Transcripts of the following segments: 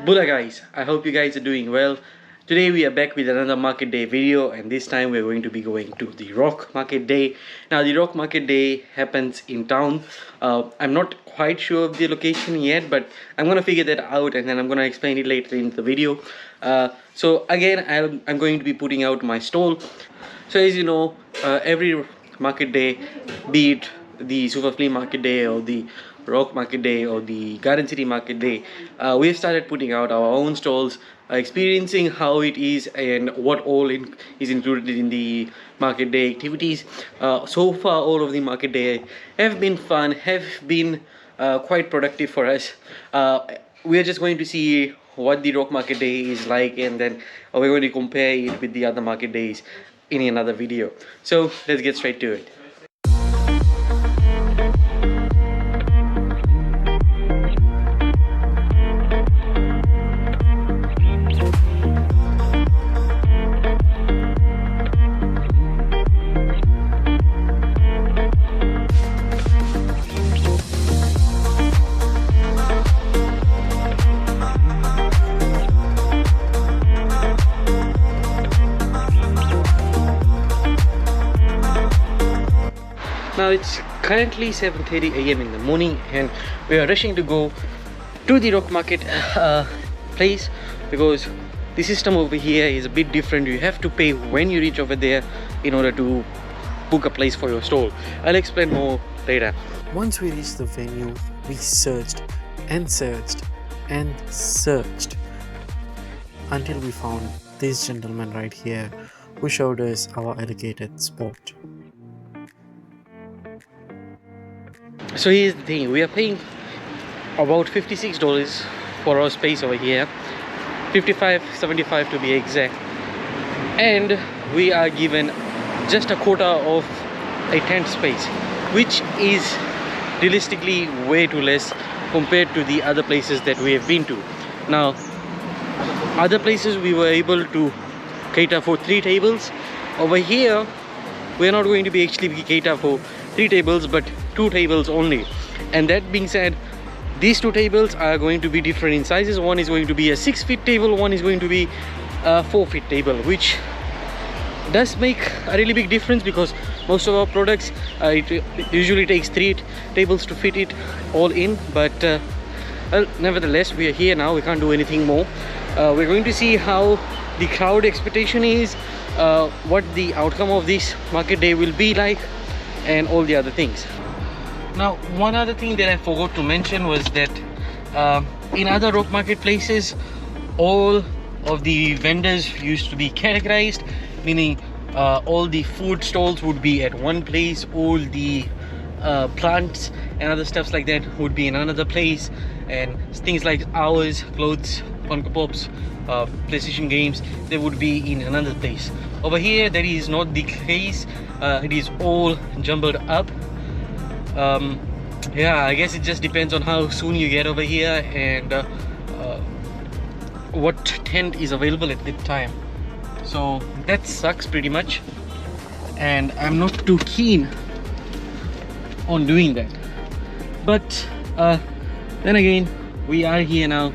Buddha guys, I hope you guys are doing well. Today we are back with another market day video, and this time we're going to be going to the ROC Market Day. Now the ROC Market Day happens in town. I'm not quite sure of the location yet, but I'm gonna figure that out and then I'm gonna explain it later in the video. So again, I'm going to be putting out my stall. So as you know, every market day, be it the Suva Flea Market Day or the ROC Market Day or the Garden City Market Day, we have started putting out our own stalls, experiencing how it is and what all is included in the market day activities. So far all of the market day have been fun, have been quite productive for us. We are just going to see what the ROC Market Day is like, and then we're going to compare it with the other market days in another video. So let's get straight to it. Now it's currently 7:30 AM in the morning, and we are rushing to go to the ROC Market place because the system over here is a bit different. You have to pay when you reach over there in order to book a place for your stall. I'll explain more later. Once we reached the venue, we searched and searched and searched until we found this gentleman right here who showed us our allocated spot. So here's the thing, we are paying about $56 for our space over here, 55.75 to be exact, and we are given just a quota of a tent space, which is realistically way too less compared to the other places that we have been to. Now other places we were able to cater for 3 tables. Over here we're not going to be actually cater for 3 tables but 2 tables only. And that being said, these 2 tables are going to be different in sizes. One is going to be a 6-foot table, one is going to be a 4-foot table, which does make a really big difference because most of our products it usually takes 3 tables to fit it all in. But well, nevertheless, we are here now, we can't do anything more. We're going to see how the crowd expectation is, what the outcome of this market day will be like, and all the other things. Now one other thing that I forgot to mention was that in other ROC marketplaces, all of the vendors used to be categorized, meaning all the food stalls would be at one place, all the plants and other stuffs like that would be in another place, and things like ours, clothes, Funko Pops, PlayStation games, they would be in another place. Over here that is not the case. It is all jumbled up. Yeah, I guess it just depends on how soon you get over here and what tent is available at the time. So that sucks pretty much, and I'm not too keen on doing that. But then again, we are here now,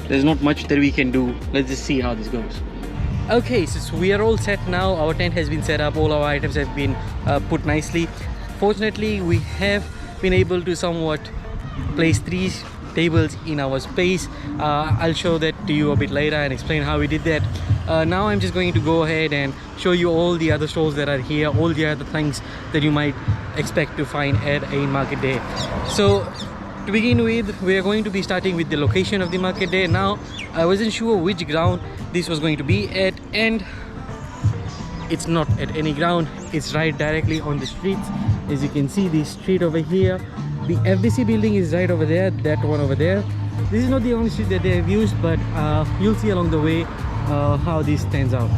there's not much that we can do. Let's just see how this goes. Okay, so we are all set now. Our tent has been set up, all our items have been put nicely. Fortunately, we have been able to somewhat place 3 tables in our space. I'll show that to you a bit later and explain how we did that. Now I'm just going to go ahead and show you all the other stalls that are here, all the other things that you might expect to find at a market day. So to begin with, we are going to be starting with the location of the market day. Now I wasn't sure which ground this was going to be at, and it's not at any ground, it's right directly on the streets. As you can see, the street over here, the FBC building is right over there, that one over there. This is not the only street that they have used, but you'll see along the way how this stands out.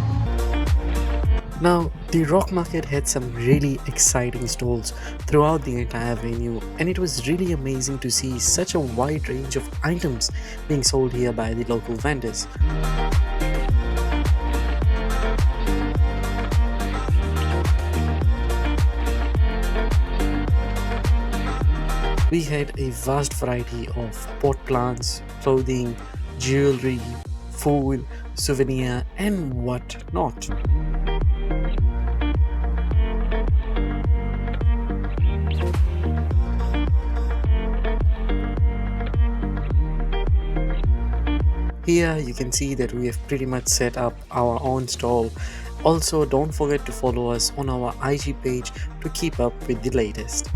Now, the ROC Market had some really exciting stalls throughout the entire venue, and it was really amazing to see such a wide range of items being sold here by the local vendors. We had a vast variety of pot plants, clothing, jewelry, food, souvenir, and what not. Here you can see that we have pretty much set up our own stall. Also, don't forget to follow us on our IG page to keep up with the latest.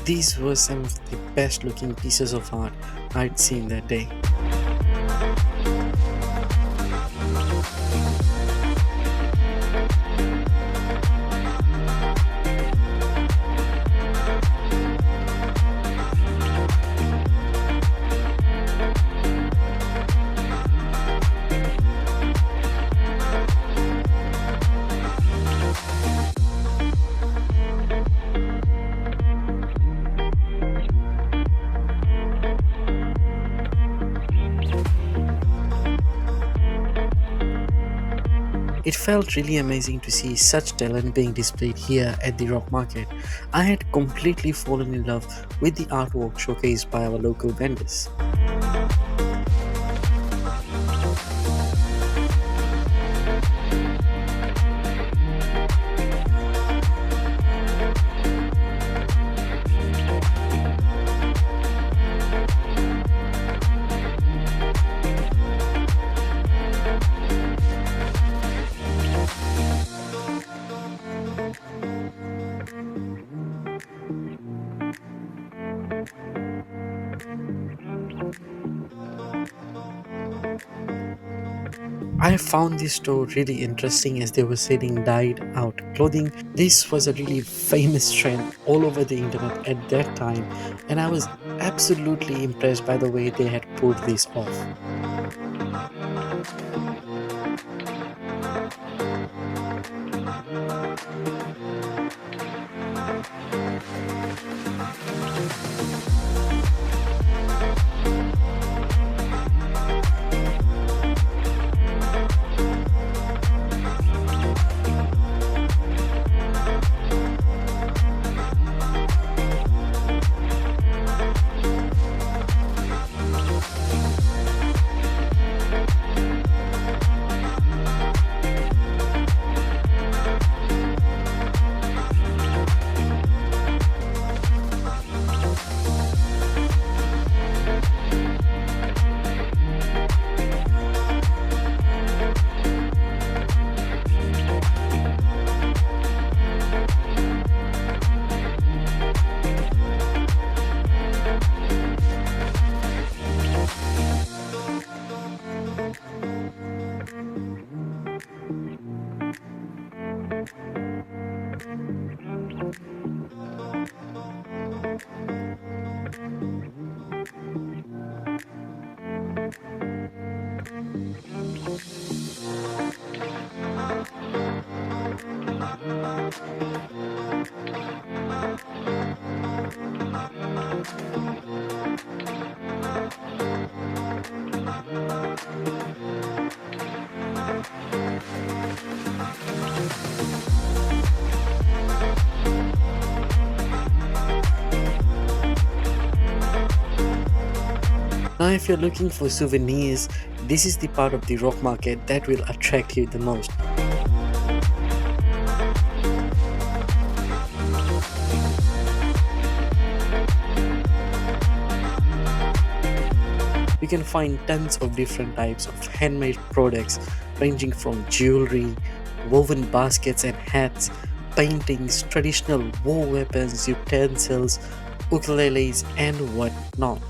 These were some of the best looking pieces of art I'd seen that day. It felt really amazing to see such talent being displayed here at the ROC Market. I had completely fallen in love with the artwork showcased by our local vendors. I found this store really interesting as they were selling dyed out clothing. This was a really famous trend all over the internet at that time, and I was absolutely impressed by the way they had pulled this off. Now, if you're looking for souvenirs, this is the part of the rock market that will attract you the most. You can find tons of different types of handmade products ranging from jewelry, woven baskets and hats, paintings, traditional war weapons, utensils, ukuleles, and whatnot.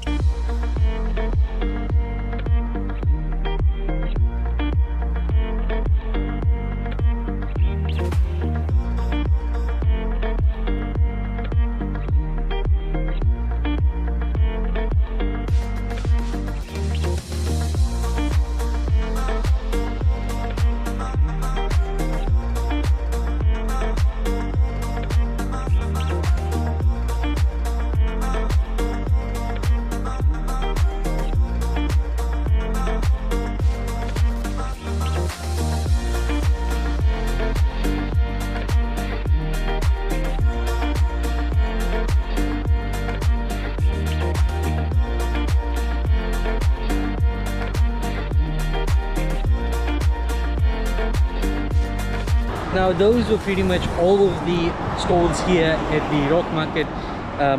Now those were pretty much all of the stalls here at the Rock Market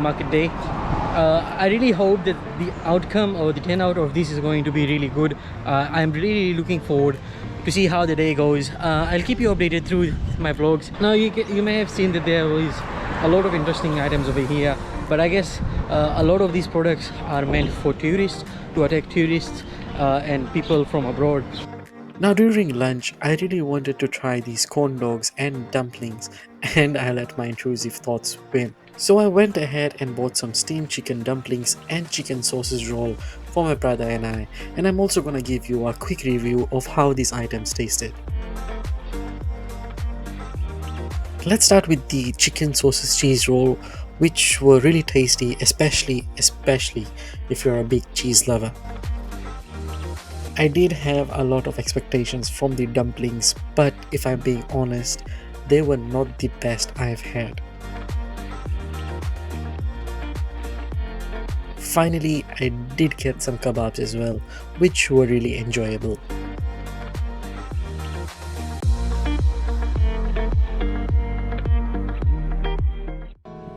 Market Day. I really hope that the outcome or the turnout of this is going to be really good. I'm really looking forward to see how the day goes. I'll keep you updated through my vlogs. Now you may have seen that there was a lot of interesting items over here, but I guess a lot of these products are meant for tourists, to attract tourists and people from abroad. Now, during lunch, I really wanted to try these corn dogs and dumplings, and I let my intrusive thoughts win. So I went ahead and bought some steamed chicken dumplings and chicken sausage roll for my brother and I, and I'm also gonna give you a quick review of how these items tasted. Let's start with the chicken sausage cheese roll, which were really tasty, especially if you're a big cheese lover. I did have a lot of expectations from the dumplings, but if I'm being honest, they were not the best I've had. Finally, I did get some kebabs as well, which were really enjoyable.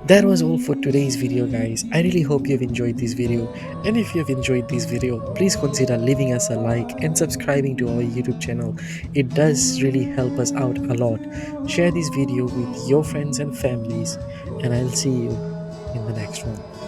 That was all for today's video, guys. I really hope you've enjoyed this video, and if you've enjoyed this video, please consider leaving us a like and subscribing to our YouTube channel. It does really help us out a lot. Share this video with your friends and families, and I'll see you in the next one.